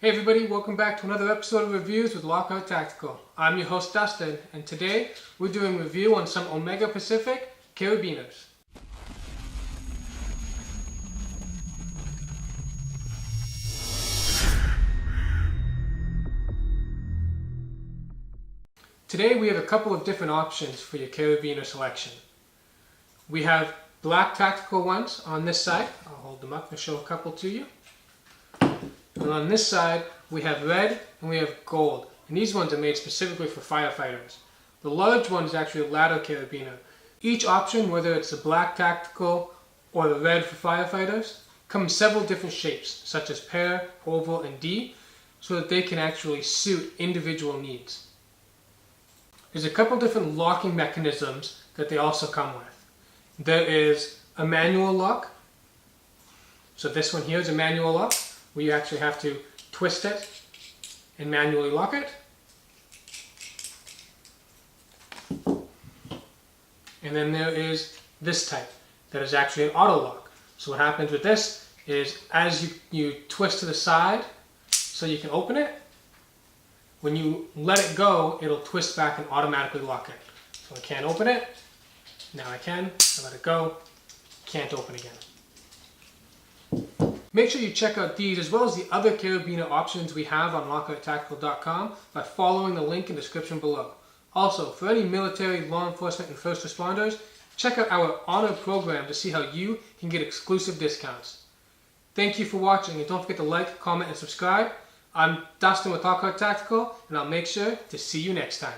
Hey everybody, welcome back to another episode of Reviews with Lockhart Tactical. I'm your host Dustin, and today we're doing a review on some Omega Pacific Carabiners. Today we have a couple of different options for your carabiner selection. We have black tactical ones on this side. I'll hold them up and show a couple to you. And on this side, we have red and we have gold. And these ones are made specifically for firefighters. The large one is actually a ladder carabiner. Each option, whether it's the black tactical or the red for firefighters, come in several different shapes, such as pear, oval, and D, so that they can actually suit individual needs. There's a couple different locking mechanisms that they also come with. There is a manual lock. So this one here is a manual lock, where you actually have to twist it and manually lock it. And then there is this type that is actually an auto lock. So what happens with this is as you twist to the side so you can open it, when you let it go, it'll twist back and automatically lock it. So I can't open it. Now I can. I let it go. Can't open again. Make sure you check out these as well as the other carabiner options we have on LockhartTactical.com by following the link in the description below. Also, for any military, law enforcement, and first responders, check out our Honor program to see how you can get exclusive discounts. Thank you for watching, and don't forget to like, comment, and subscribe. I'm Dustin with Lockhart Tactical, and I'll make sure to see you next time.